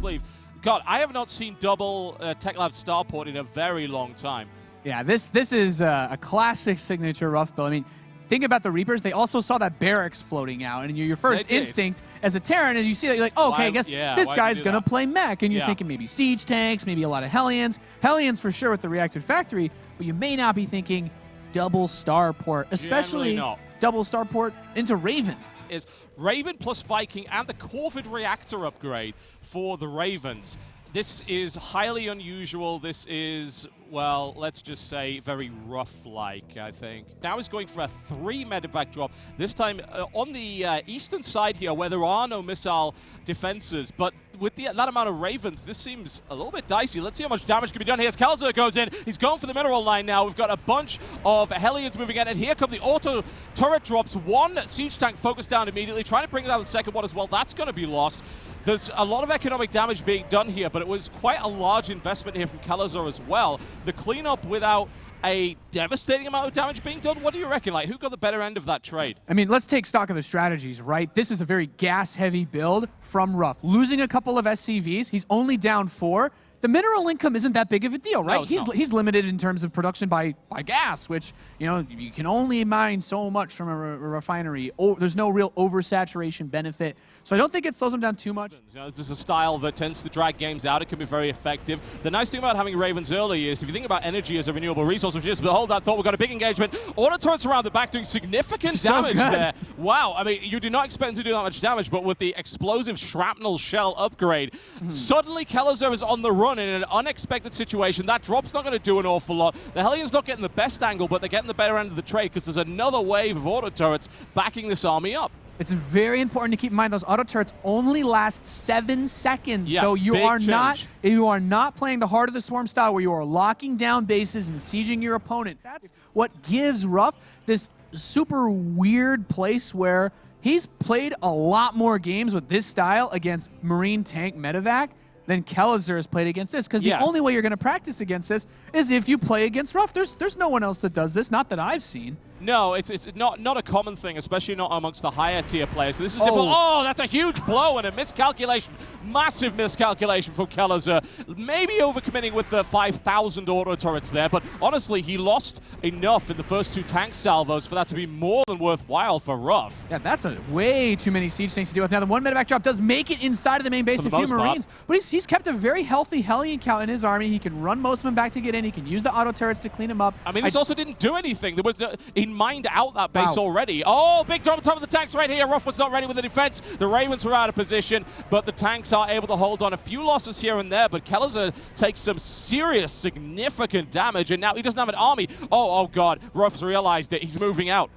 sleeve. God, I have not seen double Tech Lab Starport in a very long time. Yeah, this is a classic signature RuFF build. I mean, think about the Reapers. They also saw that barracks floating out, and your first instinct as a Terran is you see that, you're like, oh, okay, I guess this guy's going to play mech, and you're thinking maybe siege tanks, maybe a lot of Hellions. Hellions for sure with the reactor factory, but you may not be thinking double Starport, especially double Starport into Raven. Is Raven plus Viking and the Corvid reactor upgrade for the Ravens. This is highly unusual. This is, well, let's just say very RuFF-like, I think. Now he's going for a 3 medevac drop, this time on the eastern side here where there are no missile defenses, but with that amount of Ravens, this seems a little bit dicey. Let's see how much damage can be done here as Kalazar goes in. He's going for the mineral line now. We've got a bunch of Hellions moving in, and here come the auto turret drops. One siege tank focused down immediately, trying to bring down the second one as well. That's going to be lost. There's a lot of economic damage being done here, but it was quite a large investment here from Kalazar as well. The cleanup without a devastating amount of damage being done. What do you reckon? Like, who got the better end of that trade? I mean, let's take stock of the strategies, right? This is a very gas-heavy build from RuFF. Losing a couple of SCVs, he's only down 4. The mineral income isn't that big of a deal, right? No, he's limited in terms of production by gas, which, you know, you can only mine so much from a refinery. There's no real oversaturation benefit. So I don't think it slows him down too much. You know, this is a style that tends to drag games out. It can be very effective. The nice thing about having Ravens early is if you think about energy as a renewable resource, which is, behold that thought, we've got a big engagement. Auto turrets around the back doing significant damage there. Wow, I mean, you do not expect him to do that much damage, but with the explosive shrapnel shell upgrade, suddenly Kalazar is on the run in an unexpected situation. That drop's not going to do an awful lot. The Hellions not getting the best angle, but they're getting the better end of the trade because there's another wave of auto turrets backing this army up. It's very important to keep in mind those auto turrets only last 7 seconds. So you are not playing the Heart of the Swarm style where you are locking down bases and sieging your opponent. That's what gives RuFF this super weird place where he's played a lot more games with this style against Marine Tank Medevac than Kalazar has played against this, because the only way you're going to practice against this is if you play against RuFF. There's no one else that does this, not that I've seen. No, it's not a common thing, especially not amongst the higher tier players. So this is difficult. Oh, that's a huge blow and a miscalculation, massive miscalculation from Kalazar. Maybe overcommitting with the 5,000 auto turrets there, but honestly, he lost enough in the first 2 tank salvos for that to be more than worthwhile for RuFF. Yeah, that's way too many siege tanks to deal with. Now, the 1 medevac drop does make it inside of the main base, a few Marines, but he's kept a very healthy Hellion count in his army. He can run most of them back to get in. He can use the auto turrets to clean him up. I mean, this also didn't do anything. There was he mined out that base already. Oh, big drop on top of the tanks right here. RuFF was not ready with the defense. The Ravens were out of position, but the tanks are able to hold on. A few losses here and there, but Kalazar takes some serious, significant damage, and now he doesn't have an army. Oh God, RuFF's realized it. He's moving out.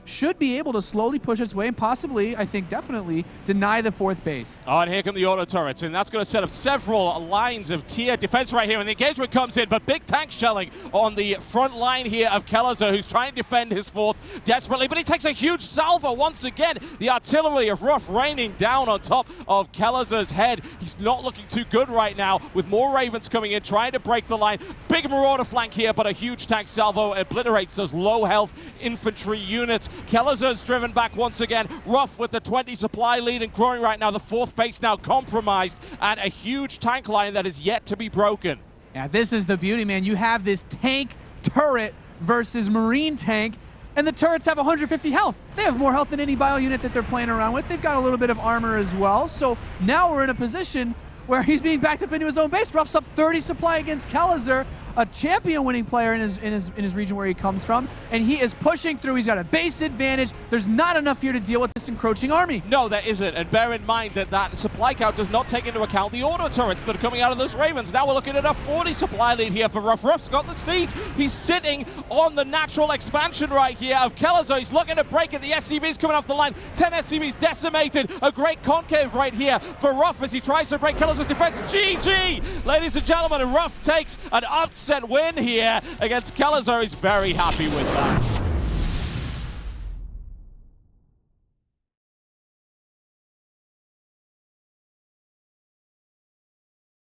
Should be able to slowly push its way and possibly, I think definitely, deny the 4th base. Oh, and here come the auto turrets, and that's going to set up several lines of tier defense right here, and the engagement comes in, but big tank shelling on the front line here of Kalazar, who's trying to defend his 4th desperately, but he takes a huge salvo once again. The artillery of RuFF raining down on top of Kalazar's head. He's not looking too good right now, with more Ravens coming in, trying to break the line. Big marauder flank here, but a huge tank salvo obliterates those low health infantry units. Kalazar's driven back once again. RuFF with the 20 supply lead and growing right now. The 4th base now compromised, and a huge tank line that is yet to be broken. Yeah, this is the beauty, man. You have this tank turret versus Marine tank, and the turrets have 150 health. They have more health than any bio unit that they're playing around with. They've got a little bit of armor as well. So now we're in a position where he's being backed up into his own base. RuFF's up 30 supply against Kalazar, a champion-winning player in his region where he comes from, and he is pushing through. He's got a base advantage. There's not enough here to deal with this encroaching army. No, there isn't, and bear in mind that that supply count does not take into account the auto turrets that are coming out of those Ravens. Now we're looking at a 40 supply lead here for RuFF. RuFF's got the siege. He's sitting on the natural expansion right here of Kalazar. He's looking to break it. The SCV's coming off the line. 10 SCVs decimated. A great concave right here for RuFF as he tries to break Kalazar's defense. GG, ladies and gentlemen, and RuFF takes an upset win here against Kalazar. He's very happy with that.